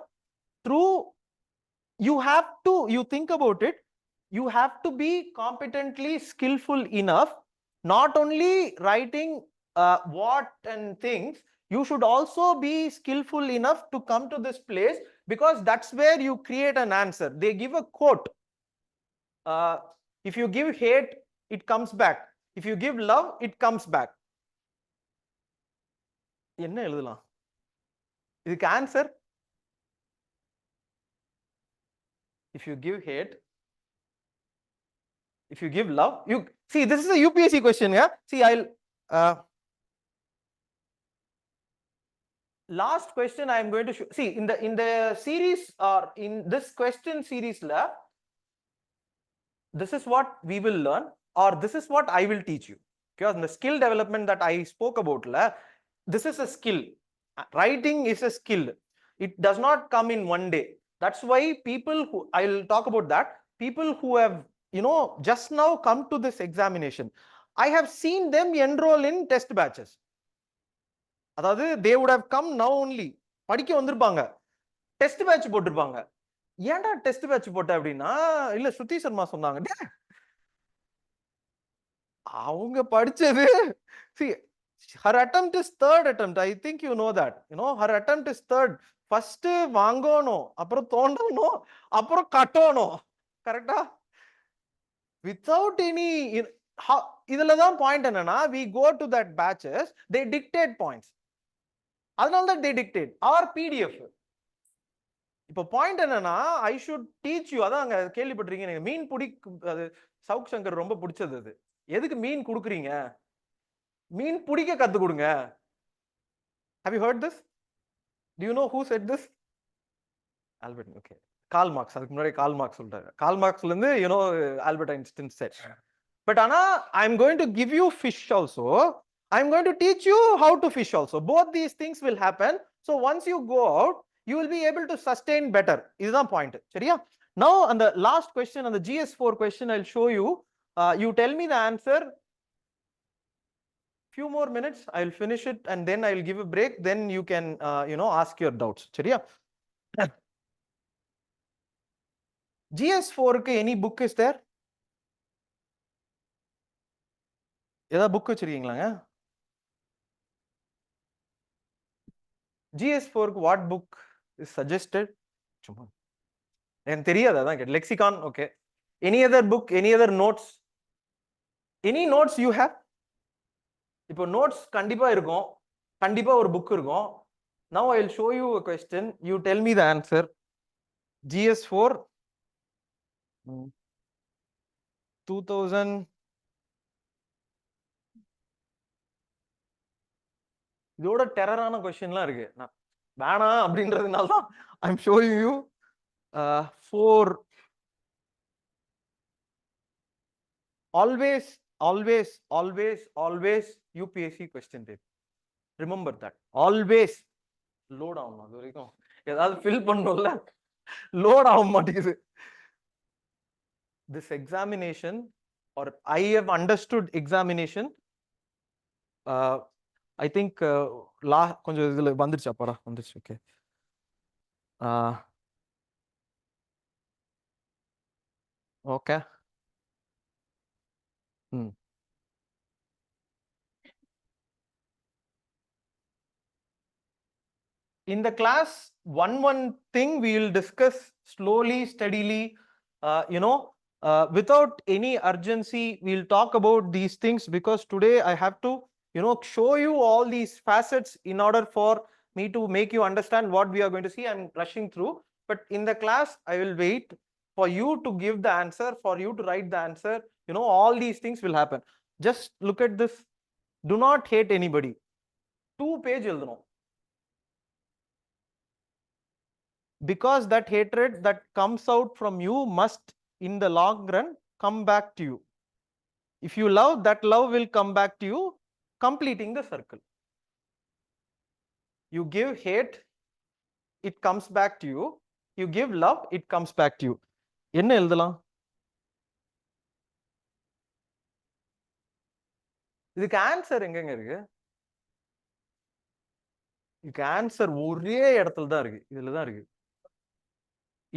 through. You think about it. You have to be competently skillful enough, not only writing what and things. You should also be skillful enough to come to this place, because that's where you create an answer. They give a quote. If you give hate, it comes back. If you give love, it comes back. என்ன எழுதலாம் இதுக்கு answer? If you give hate, if you give love, you see, this is a UPSC question. Yeah, see, I'll last question I am going to show. See, in the series, or in this question series this is what we will learn, or this is what I will teach you. Because the skill development that I spoke about this is a skill. Writing is a skill. It does not come in one day. That's why people who, I will talk about that, people who have just now come to this examination, I have seen them enroll in test batches. அதாவது they would have come now only. படிக்க வந்திருப்பாங்க, test batch போட்டிருப்பாங்க. ஏன்டா test batch போட்ட அப்படின்னா, இல்ல ஸ்ருதி சர்மா சொன்னாங்க. அவங்க படிச்சது, see, her attempt is third attempt. I think you know that. You know, her attempt is third. First வாங்கணும், அப்புறம் தோண்டணும், அப்புறம் கட்டணும். கரெக்டா? Without any, இதுல தான் பாயிண்ட் என்னன்னா, we go to that batches, they dictate points. அதனால தான் they dictate or PDF. இப்போ பாயிண்ட் என்னன்னா, I should teach you. அதான் அங்க கேள்விப்பட்டிருக்கீங்க, மீன் புடி, அது சவுக் சங்கர் ரொம்ப பிடிச்சது. அது எதுக்கு மீன் குடுக்குறீங்க, மீன் பிடிக்க கத்து கொடுங்க. Have you heard this? Do you know who said this? Albert. Okay. Karl Marx. அதுக்கு முன்னாடி கால் மார்க்ஸ் சொல்றாரு. கால் மார்க்ஸ்ல இருந்து ஆல்பர்ட் ஐன்ஸ்டைன் said. But ஆனா I'm going to give you fish also. I'm going to teach you how to fish also. Both these things will happen. So once you go out, you will be able to sustain better. இதுதான் point. சரியா? Now on the last question, on the GS4 question, I'll show you. You tell me the answer. Few more minutes, I'll finish it and then I'll give a break. Then you can ask your doubts. சரியா? GS4 க்கு any book is there? ஏதாவது book வச்சிருக்கீங்களாங்க? GS4 க்கு what book is suggested? சும்மா எனக்கு தெரியாது, அதான் கேட்டேன். Lexicon. Okay. Any other book, any other notes? Any notes you have? இப்போ நோட்ஸ் கண்டிப்பா இருக்கும், கண்டிப்பா ஒரு புக் இருக்கும். Now I'll show you a question. You tell me the answer. GS4 2000. இதோட டெரரான கொஸ்டின்லாம் இருக்கு. வேணாம் அப்படின்றதுனால தான் I'm showing you 4. Always UPSC question tape. Remember that. Always load ஆகணும். அது வரைக்கும் ஏதாவது ஃபில் பண்ணணும்ல, லோட் ஆக மாட்டேங்குது. This examination, or I have understood examination, I think கொஞ்சம் இதுல வந்துருச்சு. அப்பாடா வந்துருச்சு. Okay. Okay. In the class, one thing we will discuss slowly, steadily, without any urgency. We'll talk about these things because today I have to show you all these facets in order for me to make you understand what we are going to see. I'm rushing through, but in the class I will wait for you to give the answer, for you to write the answer. All these things will happen. Just look at this. Do not hate anybody. 2 page எழுதணும். Because that hatred that comes out from you must in the long run come back to you. If you love, that love will come back to you, completing the circle. You give hate, it comes back to you. You give love, it comes back to you. என்ன எழுதலாம்? இதுக்கு answer எங்கங்க இருக்கு? இதுக்கு answer ஒரே இடத்துல தான் இருக்கு. இதுல தான் இருக்கு.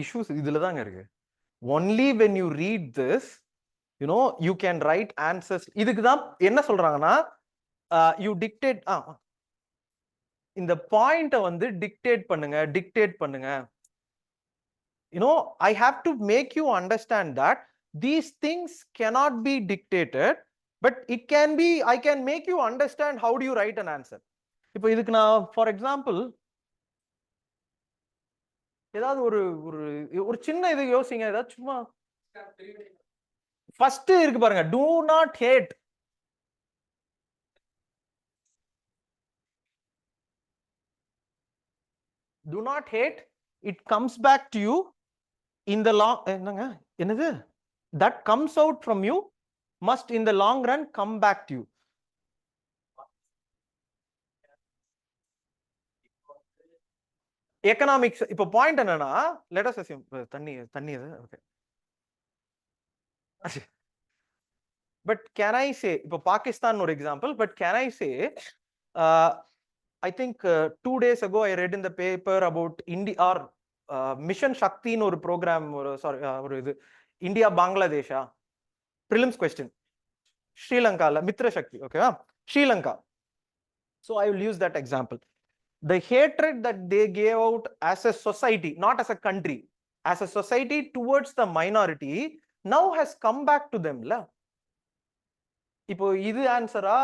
issues இதுல தாங்க இருக்கு. Only when you read this, you can write answers. இதுக்கு தான் என்ன சொல்றாங்கன்னா, you dictate. இந்த பாயிண்ட வந்து டிக்டேட் பண்ணுங்க. I have to make you understand that these things cannot be dictated, but it can be. I can make you understand how do you write an answer. இப்போ இதுக்கு நான் ஃபார் எக்ஸாம்பிள் ஏதாவது ஒரு சின்ன இது யோசிங்க. ஏதாவது சும்மா ஃபர்ஸ்ட் இருக்கு பாருங்க, do not hate. Do not hate, it comes back to you in the long. என்னது? That comes out from you must in the long run come back to you. Economics. இப்போ பாயிண்ட் என்னன்னா, let us assume தண்ணி இது. Okay. but can I say இப்போ Pakistan ஒரு example, but can I say I think 2 days ago I read in the paper about India or Mission Shakti ன்னு ஒரு program sorry ஒரு இது India Bangladesha prelims question Sri Lanka la Mitra Shakti, okay Sri Lanka. So I will use that example. The hatred that they gave out as a society, not as a country, as a society towards the minority now has come back to them la. இப்போ இது ஆன்சரா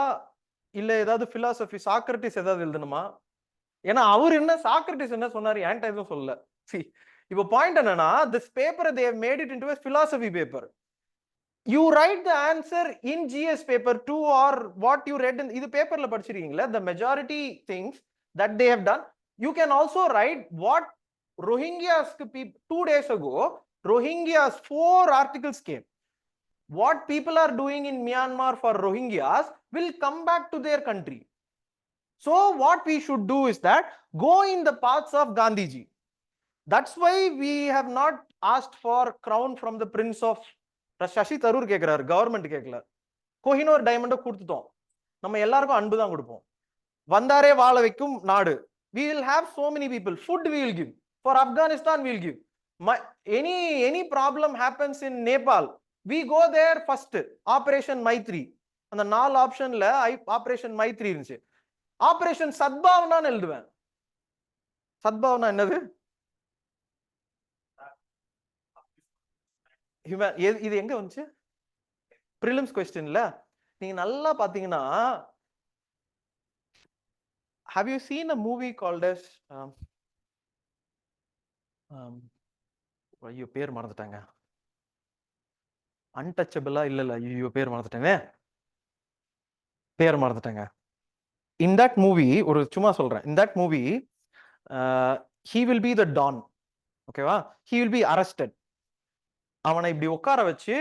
இல்ல ஏதாவது philosophy Socrates ஏதாவது எழுதணுமா? ஏன்னா அவர் என்ன Socrates என்ன சொன்னாரு என்கிட்ட எதுவும் சொல்லல. See, இப்போ பாயிண்ட் என்னன்னா this paper they have made it into a philosophy paper. You write the answer in GS paper 2 or what you read in இது பேப்பர்ல படிச்சிருக்கீங்களா? The majority things that they have done. You can also write what Rohingyas 2 days ago Rohingyas 4 articles came. What people are doing in Myanmar for Rohingyas will come back to their country. So what we should do is that go in the paths of Gandhiji. That's why we have not asked for crown from the prince of Shashi Tharoor கேக்குறாரு, government கேட்கல. Kohinoor diamond கொடுத்துட்டோம். நம்ம எல்லாருக்கும் அன்பு தான் கொடுப்போம். வந்தாரே வாழ வைக்கும் நாடு. We will have so many people. Food we will give. For Afghanistan we will give. Any problem happens in Nepal, we go there first. Operation Maitri. அந்த 4 ஆப்ஷன்ல ஆபரேஷன் மைத்ரி இருந்துச்சு. ஆபரேஷன் சத்பாவனான்னு எழுதுவேன். சத்பாவனா என்னது? இது எங்க வந்துச்சு? பிரிலிம்ஸ் क्वेश्चनல நீங்க நல்லா பாத்தீங்கன்னா have you seen a movie called as ஐயோ பேர் மறந்துட்டாங்க. அன்டச்சபிளா இல்ல ஐயோ பேர் மறந்துட்டேனே. பேர் மறந்துட்டாங்க. In that movie ஒரு சும்மா சொல்றேன். In that movie he will be the don. ஓகேவா? He will be arrested. அவனை இப்படி உட்கார வச்சு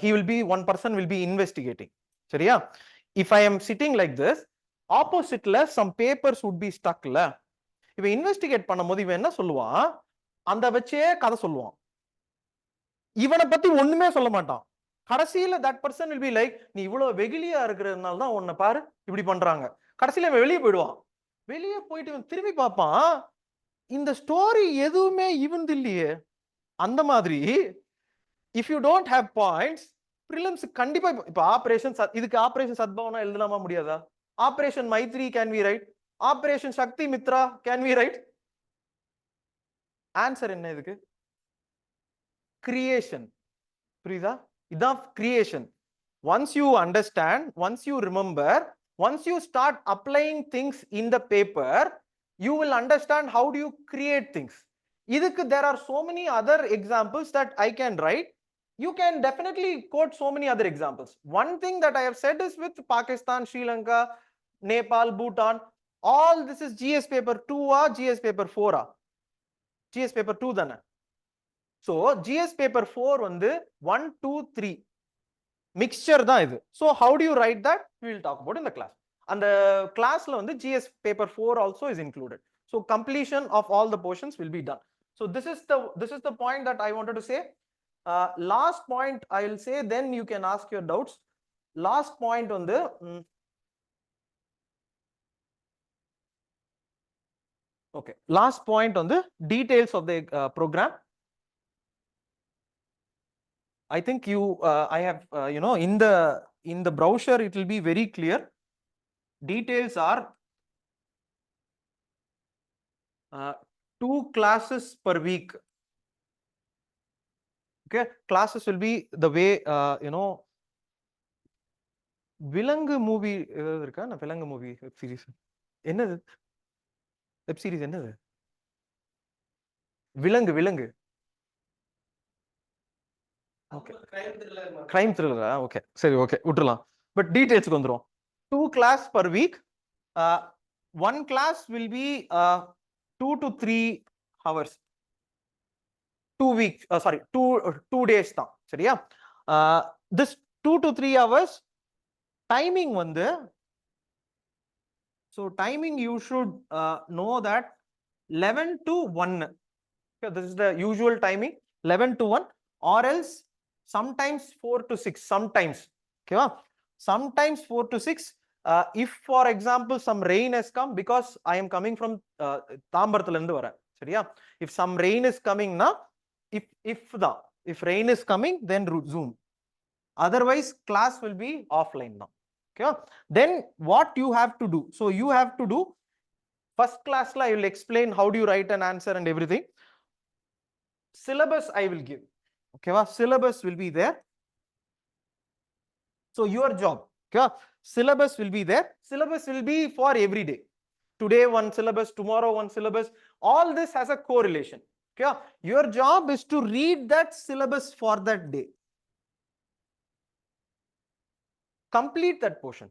he will be one person will be investigating. சரியா? If I am sitting like this, oppositeல some papers would be stuck ல. இவன் investigate பண்ணும்போது இவன் என்ன சொல்லுவான்? அந்த வச்சே கதை சொல்லுவான். இவனை பத்தி ஒண்ணுமே சொல்ல மாட்டான். கடைசியில that person will be like, நீ இவ்வளவு வெகுளியா இருக்கிறதுனால தான் உன்னை பாரு இப்படி பண்றாங்க. கடைசியில இவன் வெளியே போயிடுவான். வெளியே போயிட்டு இவன் திரும்பி பார்ப்பான், இந்த ஸ்டோரி எதுவுமே இவன்து இல்லையே. அந்த மாதிரி if you don't have points, prelims கண்டிப்பா இப்ப ஆபரேஷன் இதுக்கு ஆபரேஷன் சத்பாவனா எழுதலாமா முடியாதா? Operation Maitri can we write? Operation Shakti Mitra can we write? Answer என்ன இதுக்கு? கிரியேஷன். புரியுதா? இதான் creation. Once you understand, once you remember, once you start applying things in the paper, you will understand how do you create things. இதுக்கு there are so many other examples that I can write. You can definitely quote so many other examples. One thing that I have said is with Pakistan, Sri Lanka, Nepal, Bhutan, all this is GS paper 2 or GS paper 4 ah? GS paper 2 தானே. So GS paper 4 வந்து 1 2 3 mixture தான் இது. So how do you write that? We will talk about in the class. And the classல வந்து GS paper 4 also is included. So completion of all the portions will be done. So this is the point that I wanted to say. Last point I will say, then you can ask your doubts. Last point on the okay, last point on the details of the program. I think you I have you know, in the brochure it will be very clear. Details are 2 classes per week. Okay, classes will be the way you know, விலங்கு movie ஏதாவது இருக்கா? நான் விலங்கு movie web series என்னது? Web series என்னது? விலங்கு okay, crime த்ரில்லரா? Okay சரி, okay விட்டுறலாம். பட் டீடைல்ஸ்க்கு வந்துரும். 2 class per week. One class will be 2 to 3 hours. 2 weeks, sorry, 2 days தான். சரியா? This 2 to 3 hours timing வந்து, so timing you should know that 11 to 1. Okay, this is the usual timing, 11 to 1, or else sometimes 4 to 6, sometimes Okay, sometimes 4 to 6. If for example some rain has come, because I am coming from Tambarathala irundhu varen seriya, if some rain is coming na, if rain is coming, then Zoom, otherwise class will be offline now. Okay, then what you have to do, so you have to do, first class la I will explain how do you write an answer and everything. Syllabus I will give. Okay, syllabus will be there. So your job, okay, syllabus will be there. Syllabus will be for every day. Today one syllabus, tomorrow one syllabus. All this has a correlation. Okay, your job is to read that syllabus for that day. Complete that portion.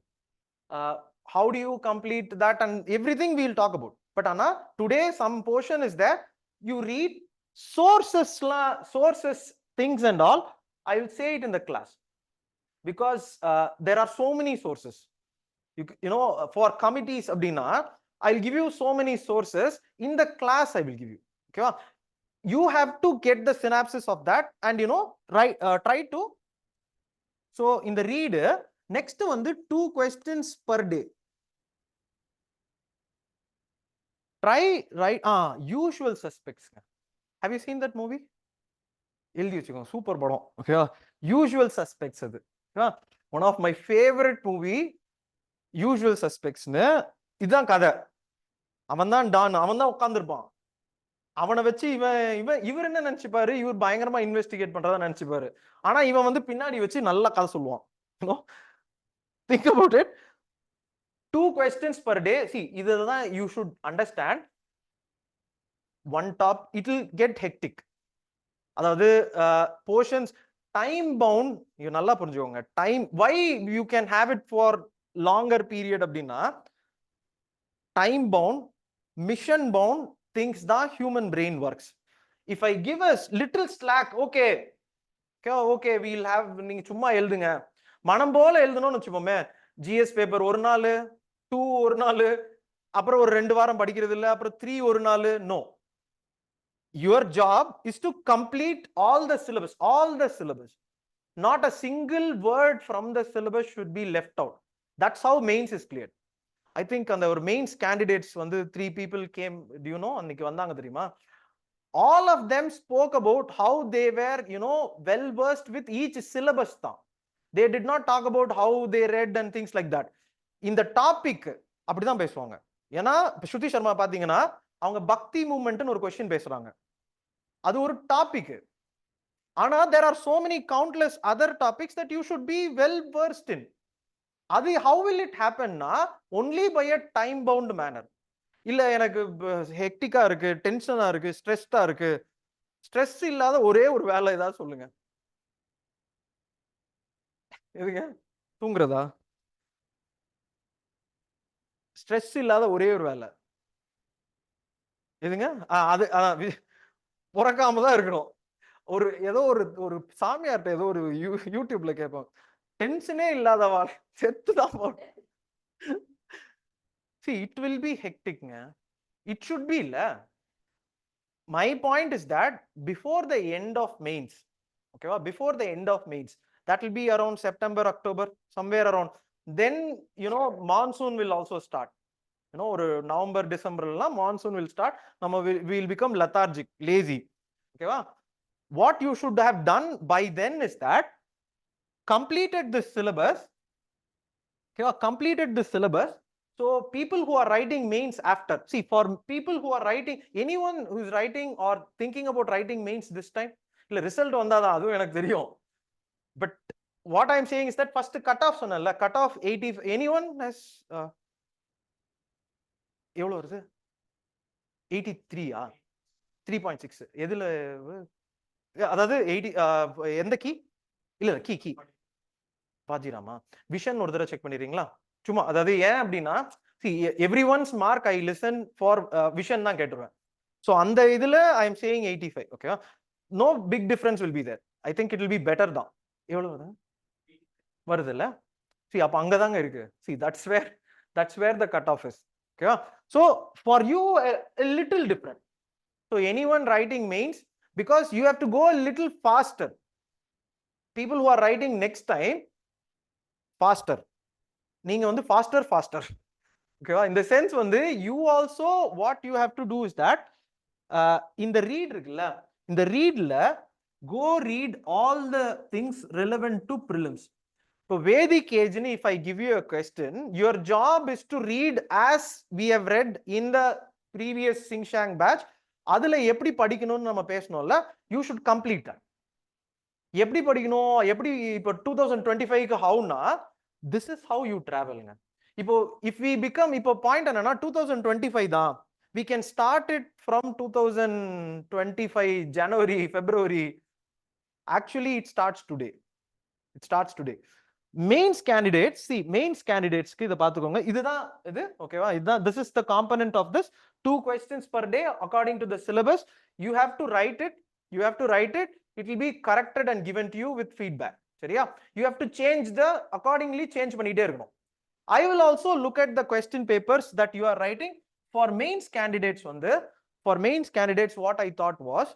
How do you complete that and everything we will talk about. But Anna, today some portion is there. You read sources, things and all. I will say it in the class, because there are so many sources. You know, for committees abdina, I'll give you so many sources. In the class I will give you. Okay, you have to get the synopsis of that and you know, try to. So in the read, next one, 2 questions per day. Try write Usual Suspects. Have you seen that movie? Super padam. Okay, Usual Suspects adu. One of my favorite movie, Usual Suspects. இதான் கதை. அவன் தான் Don, அவன் தான் உட்கார்ந்திருப்பான். அவனை வச்சு இவர் என்ன நினைச்சுப்பாரு, இவர் பயங்கரமா இன்வெஸ்டிகேட் பண்றதா நினைச்சுப்பாரு. ஆனா இவன் வந்து பின்னாடி வச்சு நல்ல கதை சொல்லுவான். Think about it. 2 questions per day. See, இதுதான் you should understand. One top, it will get hectic. அதாவது portions time bound, you நல்லா புரிஞ்சுக்கோங்க. Time, why you can have it for longer period அப்படின்னா, time bound, mission bound things the human brain works. If I give us little slack, okay, we'll have, நீங்க சும்மா எழுதுங்க, மனம் போல எழுதணும்னு வச்சுப்போமே, GS பேப்பர் ஒரு நாள், 2 ஒரு நாள், அப்புறம் ஒரு 2 வாரம் படிக்கிறது இல்ல, அப்புறம் 3 ஒரு நாள். No, your job is to complete all the syllabus. Not a single word from the syllabus should be left out. That's how mains is cleared. I think on our mains candidates, 3 people came. Do you know? Annikku vandanga theriyuma. All of them spoke about how they were, you know, well versed with each syllabus. They did not talk about how they read and things like that. In the topic, அப்படிதான் பேசுவாங்க. ஏன்னா ஸ்ருதி சர்மா பாத்தீங்கன்னா அவங்க பக்தி மூவ்மெண்ட்னு ஒரு question பேசுறாங்க. அது ஒரு டாபிக். ஆனா there are so many countless other topics that you should be well versed in. அது how will it happen na? Only by a time bound manner. இல்ல எனக்கு ஹெக்டிக்கா இருக்கு, டென்ஷனா இருக்கு, ஸ்ட்ரெஸ்டா இருக்கு. ஸ்ட்ரெஸ் இல்லாத ஒரே ஒரு வேலை ஏதாவது சொல்லுங்க. எதுங்க? தூங்குறதா? ஸ்ட்ரெஸ் இல்லாத ஒரே ஒரு வேலை எதுங்க? அது புறக்காம தான் இருக்கணும். ஒரு ஏதோ ஒரு சாமியார்ட்ட ஏதோ ஒரு யூடியூப்ல கேட்பாங்க, டென்ஷனே இல்லாத வாழ் செத்து தான் போகும். See, it will be hectic. It should be illa. My point is that before the end of mains, okay, before the end of mains, that will be around September, October, somewhere around. Then, you know, monsoon will also start. You know, or November, December, monsoon will start. We will become lethargic, lazy. Okay, what you should have done by then is that completed this syllabus. Okay, completed this syllabus. So people who are writing mains after, see, for people who are writing, anyone who is writing or thinking about writing mains this time, illa result vandada adu enak theriyum. But what I am saying is that first cut off sonalla, cut off 80. Anyone has evlo varudhu? 83 ah 3.6 edula adadu 80 endha key illa key பாஜிராமா vision ஒரு தடவை check பண்ணிடுறீங்களா? சும்மா அதாவது ஏன் அப்படின்னா, see, everyone's mark I listen for vision தான் கேட்டுருவேன். So அந்த இதுல I am saying 85. Okay, no big difference will be there. I think it will be better தான். எவ்வளவு வருது இல்ல? see, அப்ப அங்கதாங்க இருக்கு. see, that's where the cutoff is. Okay, so for you a little different. So anyone writing mains, because you have to go a little faster. People who are writing next time, faster. நீங்க வந்து faster. Okay, in the sense வந்து you also what you have to do is that in the read இருக்குல்ல, இந்த readல go read all the things relevant to prelims. So Vedic age, if I give you a question, your job is to read as we have read in the previous Singshang batch. அதுல எப்படி படிக்கணும்னு நம்ம பேசணும்ல, you should complete that. எப்படி படிக்கணும், எப்படி இப்போ 2025க்கு ஹவுனா, this is how you travelங்க. இப்போ if we become, இப்போ பாயிண்ட் என்னன்னா 2025 தான், we can start it from 2025 January, February. Actually it starts today. Mains candidates, see mains candidates க்கு இத பாத்துக்கோங்க, இதுதான் இது ஓகேவா, இதுதான் this is the component of this. 2 questions per day according to the syllabus. You have to write it. It will be corrected and given to you with feedback. சரியா? You have to change the accordingly, change பண்ணிட்டே இருக்கணும். I will also look at the question papers that you are writing. For mains candidates வந்து, what I thought was,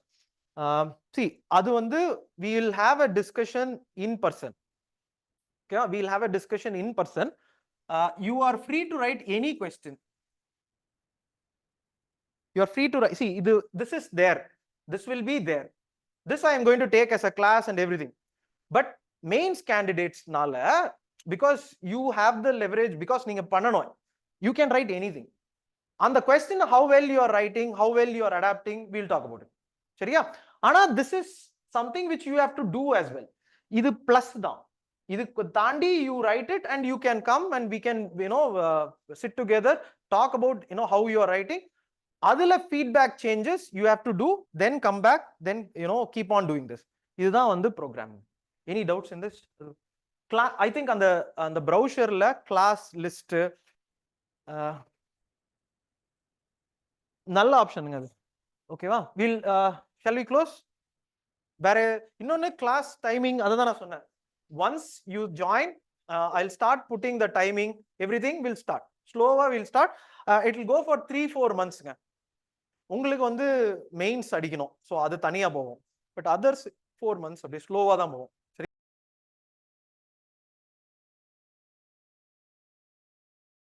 see அது வந்து we will have a discussion in person. Okay, we will have a discussion in person. You are free to write any question. You are free to write. See, this is there. This will be there. This I am going to take as a class and everything. But mains candidates nala, because you have the leverage, because neenga pannanom, you can write anything. On the question how well you are writing, how well you are adapting, we will talk about it. Seriya? Ana this is something which you have to do as well. Idu plus da. Idukku தாண்டி you write it and you can come and we can, sit together, talk about, how you are writing. Adula feedback changes you have to do, then come back, then keep on doing this. இதுதான் வந்து programming. Any doubts in this? I think on the browser la class list நல்ல ஆப்ஷனுங்க அது. ஓகேவா? We'll shall we close? வேற இன்னொன்னு class timing அததான் நான் சொன்னேன். Once you join, I'll start putting the timing, everything will start. Slower will start. It will go for 3-4 months. உங்களுக்கு வந்து மெயின்ஸ் அடிக்கணும், ஸோ அது தனியாக போகும். பட் அதர்ஸ் 4 months அப்படியே ஸ்லோவாக தான் போகும்.